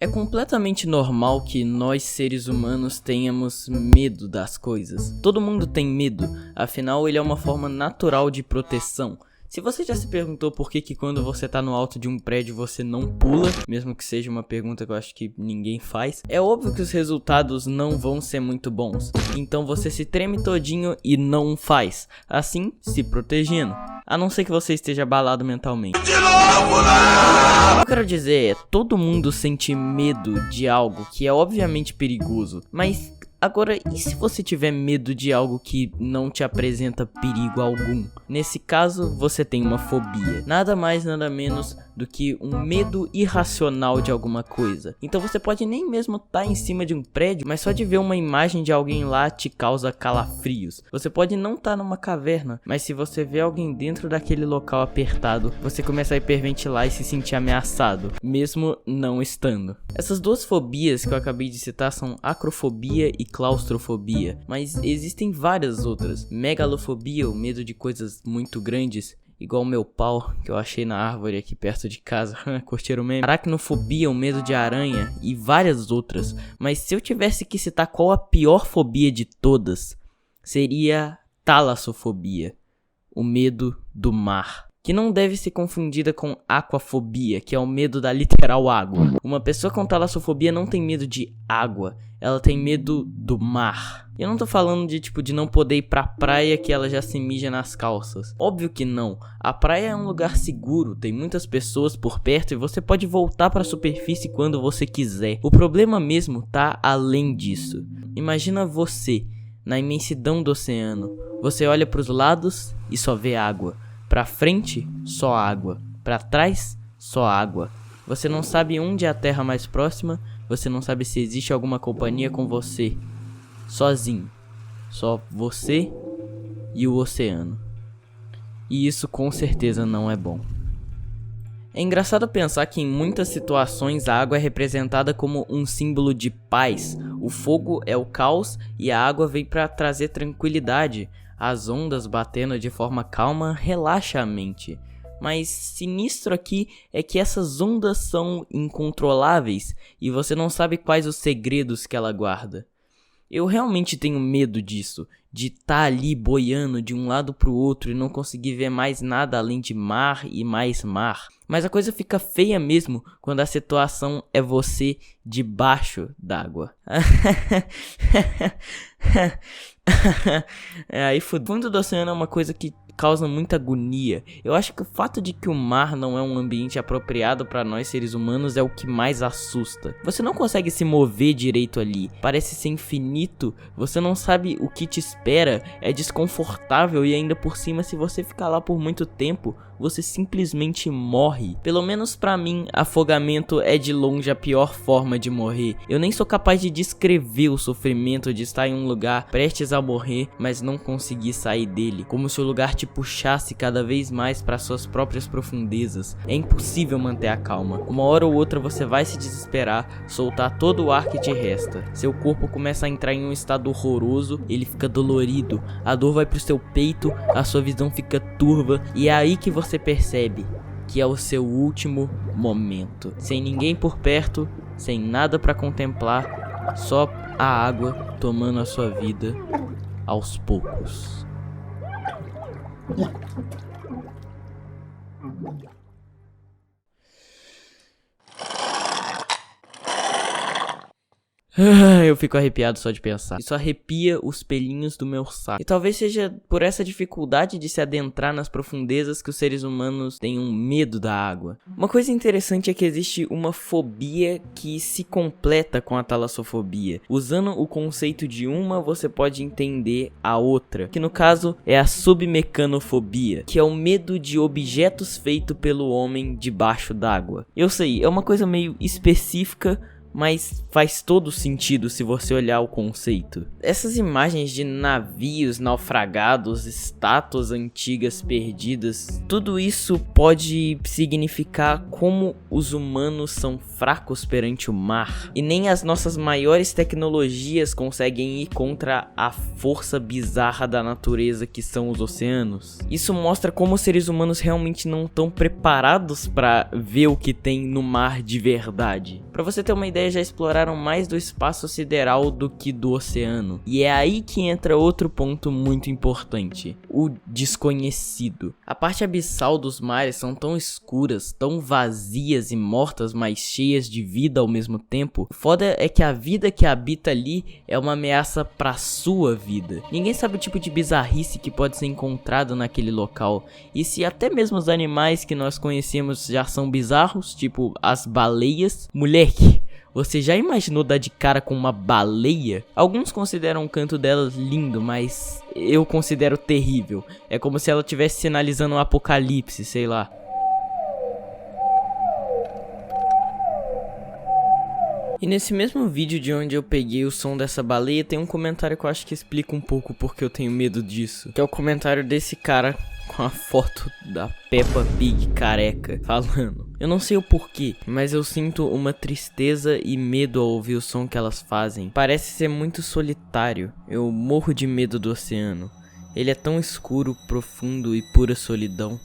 É completamente normal que nós seres humanos tenhamos medo das coisas. Todo mundo tem medo, afinal ele é uma forma natural de proteção. Se você já se perguntou por que quando você tá no alto de um prédio você não pula, mesmo que seja uma pergunta que eu acho que ninguém faz, é óbvio que os resultados não vão ser muito bons. Então você se treme todinho e não faz, assim se protegendo. A não ser que você esteja abalado mentalmente. O que eu quero dizer é, todo mundo sente medo de algo que é obviamente perigoso, mas agora, e se você tiver medo de algo que não te apresenta perigo algum? Nesse caso, você tem uma fobia. Nada mais, nada menos do que um medo irracional de alguma coisa. Então você pode nem mesmo estar em cima de um prédio, mas só de ver uma imagem de alguém lá te causa calafrios. Você pode não estar numa caverna, mas se você vê alguém dentro daquele local apertado, você começa a hiperventilar e se sentir ameaçado, mesmo não estando. Essas duas fobias que eu acabei de citar são acrofobia e claustrofobia, mas existem várias outras. Megalofobia, o medo de coisas muito grandes, igual o meu pau, que eu achei na árvore aqui perto de casa. Curtiram o meme? Aracnofobia, o medo de aranha e várias outras. Mas se eu tivesse que citar qual a pior fobia de todas, seria talassofobia, o medo do mar. Que não deve ser confundida com aquafobia, que é o medo da literal água. Uma pessoa com talassofobia não tem medo de água, ela tem medo do mar. Eu não tô falando de não poder ir pra praia que ela já se mija nas calças. Óbvio que não. A praia é um lugar seguro, tem muitas pessoas por perto e você pode voltar pra superfície quando você quiser. O problema mesmo tá além disso. Imagina você, na imensidão do oceano. Você olha pros lados e só vê água. Pra frente, só água. Pra trás, só água. Você não sabe onde é a terra mais próxima. Você não sabe se existe alguma companhia com você. Sozinho. Só você e o oceano. E isso com certeza não é bom. É engraçado pensar que em muitas situações a água é representada como um símbolo de paz. O fogo é o caos e a água vem para trazer tranquilidade. As ondas batendo de forma calma relaxa a mente. Mas sinistro aqui é que essas ondas são incontroláveis e você não sabe quais os segredos que ela guarda. Eu realmente tenho medo disso, de estar ali boiando de um lado pro outro e não conseguir ver mais nada além de mar e mais mar. Mas a coisa fica feia mesmo quando a situação é você debaixo d'água. Aí o fundo do oceano é uma coisa que causa muita agonia. Eu acho que o fato de que o mar não é um ambiente apropriado para nós seres humanos é o que mais assusta. Você não consegue se mover direito ali, parece ser infinito, você não sabe o que te espera, é desconfortável e ainda por cima se você ficar lá por muito tempo, você simplesmente morre. Pelo menos pra mim, afogamento é de longe a pior forma de morrer. Eu nem sou capaz de descrever o sofrimento de estar em um lugar prestes a morrer, mas não conseguir sair dele, como se o lugar te puxasse cada vez mais para suas próprias profundezas. É impossível manter a calma. Uma hora ou outra você vai se desesperar, soltar todo o ar que te resta. Seu corpo começa a entrar em um estado horroroso, ele fica dolorido, a dor vai pro seu peito, a sua visão fica turva e é aí que você percebe que é o seu último momento. Sem ninguém por perto, sem nada para contemplar, só a água tomando a sua vida aos poucos. Eu fico arrepiado só de pensar. Isso arrepia os pelinhos do meu saco. E talvez seja por essa dificuldade de se adentrar nas profundezas que os seres humanos tenham medo da água. Uma coisa interessante é que existe uma fobia que se completa com a talassofobia. Usando o conceito de uma, você pode entender a outra, que no caso é a submecanofobia, que é o medo de objetos feitos pelo homem debaixo d'água. Eu sei, é uma coisa meio específica, mas faz todo sentido se você olhar o conceito. Essas imagens de navios naufragados, estátuas antigas perdidas, tudo isso pode significar como os humanos são fracos perante o mar, e nem as nossas maiores tecnologias conseguem ir contra a força bizarra da natureza que são os oceanos. Isso mostra como os seres humanos realmente não estão preparados para ver o que tem no mar de verdade. Para você ter uma ideia, já exploraram mais do espaço sideral do que do oceano, e é aí que entra outro ponto muito importante: o desconhecido. A parte abissal dos mares são tão escuras, tão vazias e mortas, mas cheias de vida ao mesmo tempo. O foda é que a vida que habita ali é uma ameaça para sua vida. Ninguém sabe o tipo de bizarrice que pode ser encontrado naquele local, e se até mesmo os animais que nós conhecemos já são bizarros, tipo as baleias, moleque, você já imaginou dar de cara com uma baleia? Alguns consideram o canto delas lindo, mas eu considero terrível. É como se ela estivesse sinalizando um apocalipse, sei lá. E nesse mesmo vídeo de onde eu peguei o som dessa baleia, tem um comentário que eu acho que explica um pouco porque eu tenho medo disso. Que é o comentário desse cara com a foto da Peppa Pig careca falando: eu não sei o porquê, mas eu sinto uma tristeza e medo ao ouvir o som que elas fazem. Parece ser muito solitário. Eu morro de medo do oceano. Ele é tão escuro, profundo e pura solidão.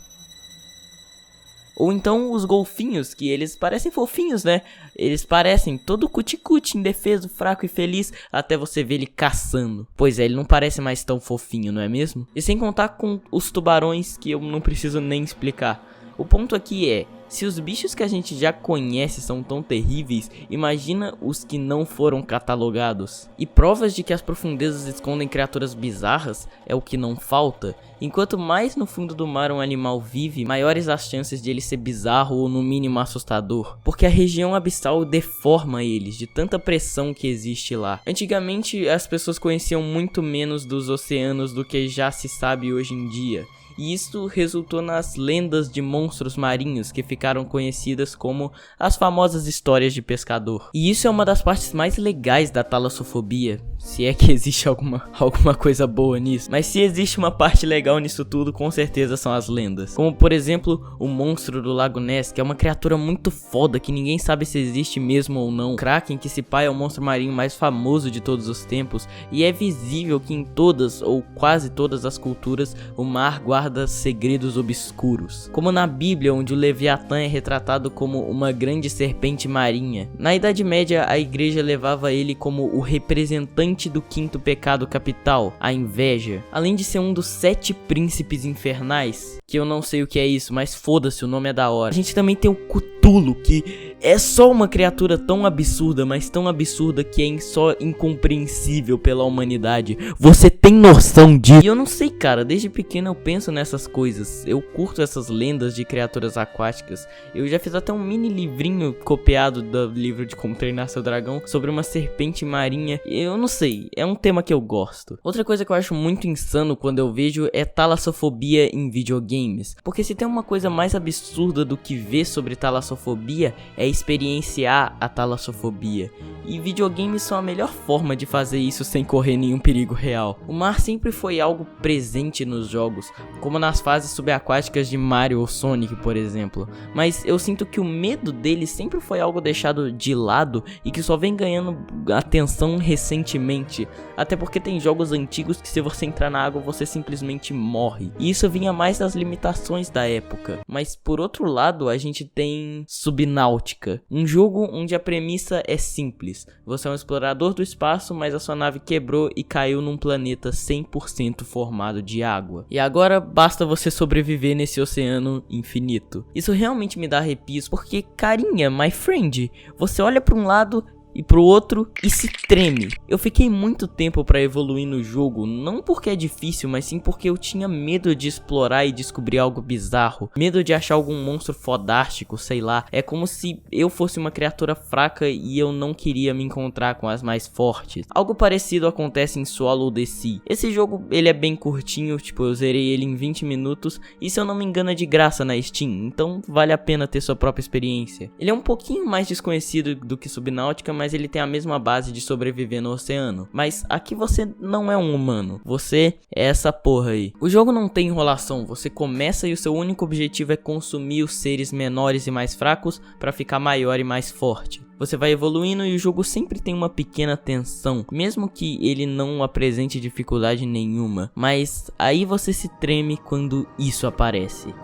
Ou então os golfinhos, que eles parecem fofinhos, né? Eles parecem todo cuti-cuti, indefeso, fraco e feliz, até você ver ele caçando. Pois é, ele não parece mais tão fofinho, não é mesmo? E sem contar com os tubarões, que eu não preciso nem explicar. O ponto aqui é: se os bichos que a gente já conhece são tão terríveis, imagina os que não foram catalogados. E provas de que as profundezas escondem criaturas bizarras é o que não falta. Enquanto mais no fundo do mar um animal vive, maiores as chances de ele ser bizarro ou no mínimo assustador. Porque a região abissal deforma eles, de tanta pressão que existe lá. Antigamente as pessoas conheciam muito menos dos oceanos do que já se sabe hoje em dia. E isso resultou nas lendas de monstros marinhos que ficaram conhecidas como as famosas histórias de pescador. E isso é uma das partes mais legais da talassofobia, se é que existe alguma coisa boa nisso. Mas se existe uma parte legal nisso tudo, com certeza são as lendas. Como por exemplo, o monstro do Lago Ness, que é uma criatura muito foda que ninguém sabe se existe mesmo ou não. O Kraken, que se pá é o monstro marinho mais famoso de todos os tempos, e é visível que em todas ou quase todas as culturas o mar guarda segredos obscuros, como na Bíblia, onde o Leviatã é retratado como uma grande serpente marinha. Na Idade Média, a igreja levava ele como o representante do quinto pecado capital, a inveja, além de ser um dos 7 príncipes infernais, que eu não sei o que é isso, mas foda-se, o nome é da hora. A gente também tem o Cthulhu, que é só uma criatura tão absurda, mas tão absurda que é só incompreensível pela humanidade. Você tem noção disso? E eu não sei, cara, desde pequeno eu penso nessas coisas. Eu curto essas lendas de criaturas aquáticas. Eu já fiz até um mini livrinho copiado do livro de Como Treinar Seu Dragão sobre uma serpente marinha. Eu não sei, é um tema que eu gosto. Outra coisa que eu acho muito insano quando eu vejo é talassofobia em videogames. Porque se tem uma coisa mais absurda do que ver sobre talassofobia, é experienciar a talassofobia. E videogames são a melhor forma de fazer isso sem correr nenhum perigo real. O mar sempre foi algo presente nos jogos, como nas fases subaquáticas de Mario ou Sonic, por exemplo. Mas eu sinto que o medo dele sempre foi algo deixado de lado e que só vem ganhando atenção recentemente. Até porque tem jogos antigos que se você entrar na água você simplesmente morre. E isso vinha mais das limitações da época. Mas por outro lado, a gente tem Subnáutica, um jogo onde a premissa é simples. Você é um explorador do espaço, mas a sua nave quebrou e caiu num planeta 100% formado de água. E agora basta você sobreviver nesse oceano infinito. Isso realmente me dá arrepios, porque carinha, my friend, você olha para um lado e pro outro e se treme. Eu fiquei muito tempo pra evoluir no jogo, não porque é difícil, mas sim porque eu tinha medo de explorar e descobrir algo bizarro, medo de achar algum monstro fodástico, sei lá. É como se eu fosse uma criatura fraca e eu não queria me encontrar com as mais fortes. Algo parecido acontece em Solo DC. Esse jogo, ele é bem curtinho, tipo, eu zerei ele em 20 minutos e, se eu não me engano, é de graça na Steam, então vale a pena ter sua própria experiência. Ele é um pouquinho mais desconhecido do que Subnáutica, mas ele tem a mesma base de sobreviver no oceano. Mas aqui você não é um humano, você é essa porra aí. O jogo não tem enrolação, você começa e o seu único objetivo é consumir os seres menores e mais fracos para ficar maior e mais forte. Você vai evoluindo e o jogo sempre tem uma pequena tensão, mesmo que ele não apresente dificuldade nenhuma. Mas aí você se treme quando isso aparece.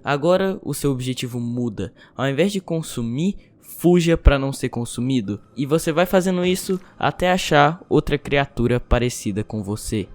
Agora o seu objetivo muda. Ao invés de consumir, fuja para não ser consumido. E você vai fazendo isso até achar outra criatura parecida com você.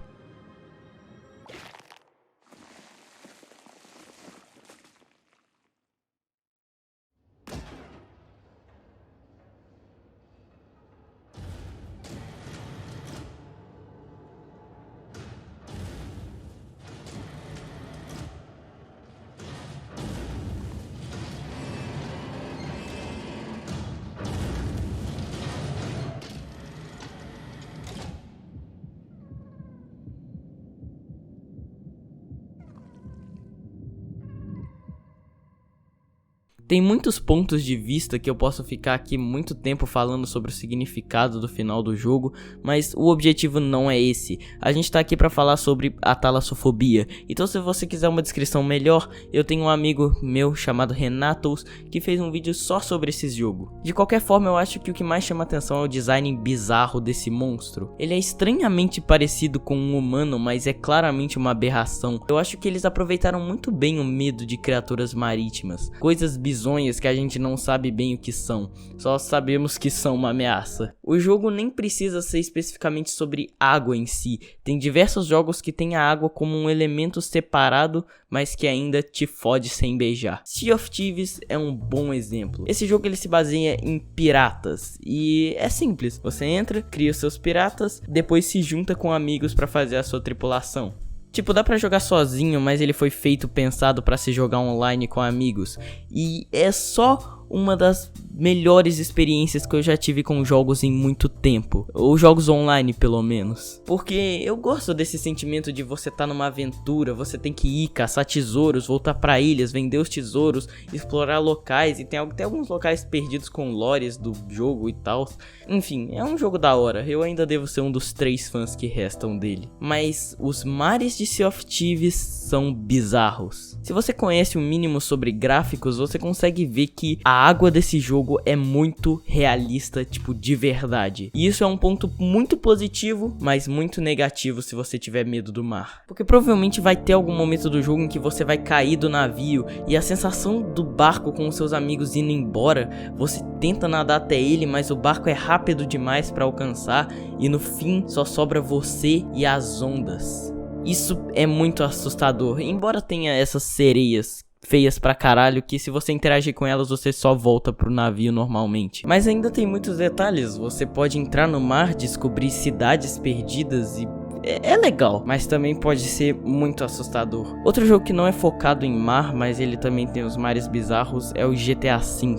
Tem muitos pontos de vista que eu posso ficar aqui muito tempo falando sobre o significado do final do jogo, mas o objetivo não é esse. A gente tá aqui pra falar sobre a talassofobia, então se você quiser uma descrição melhor, eu tenho um amigo meu chamado Renatos que fez um vídeo só sobre esse jogo. De qualquer forma, eu acho que o que mais chama atenção é o design bizarro desse monstro. Ele é estranhamente parecido com um humano, mas é claramente uma aberração. Eu acho que eles aproveitaram muito bem o medo de criaturas marítimas, coisas bizonhas que a gente não sabe bem o que são, só sabemos que são uma ameaça. O jogo nem precisa ser especificamente sobre água em si, tem diversos jogos que tem a água como um elemento separado, mas que ainda te fode sem beijar. Sea of Thieves é um bom exemplo. Esse jogo ele se baseia em piratas e é simples, você entra, cria os seus piratas, depois se junta com amigos pra fazer a sua tripulação. Tipo, dá pra jogar sozinho, mas ele foi pensado pra se jogar online com amigos. E é só uma das melhores experiências que eu já tive com jogos em muito tempo. Ou jogos online, pelo menos. Porque eu gosto desse sentimento de você tá numa aventura, você tem que ir caçar tesouros, voltar pra ilhas, vender os tesouros, explorar locais. E tem alguns locais perdidos com lores do jogo e tal. Enfim, é um jogo da hora. Eu ainda devo ser um dos 3 fãs que restam dele. Mas os mares de Sea of Thieves são bizarros. Se você conhece o mínimo sobre gráficos, você consegue ver que a água desse jogo é muito realista, tipo, de verdade. E isso é um ponto muito positivo, mas muito negativo se você tiver medo do mar. Porque provavelmente vai ter algum momento do jogo em que você vai cair do navio e a sensação do barco com os seus amigos indo embora, você tenta nadar até ele, mas o barco é rápido demais para alcançar e no fim só sobra você e as ondas. Isso é muito assustador, embora tenha essas sereias feias pra caralho que se você interagir com elas você só volta pro navio normalmente. Mas ainda tem muitos detalhes, você pode entrar no mar, descobrir cidades perdidas e é legal, mas também pode ser muito assustador. Outro jogo que não é focado em mar, mas ele também tem os mares bizarros, é o GTA V.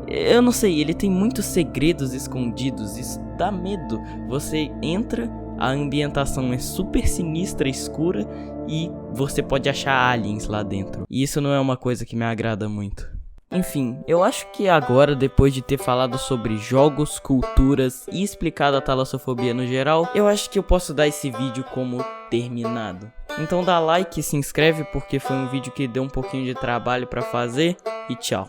Eu não sei, ele tem muitos segredos escondidos, isso dá medo. Você entra, a ambientação é super sinistra, escura e você pode achar aliens lá dentro. E isso não é uma coisa que me agrada muito. Enfim, eu acho que agora, depois de ter falado sobre jogos, culturas e explicado a talassofobia no geral, eu acho que eu posso dar esse vídeo como terminado. Então dá like e se inscreve porque foi um vídeo que deu um pouquinho de trabalho pra fazer e tchau.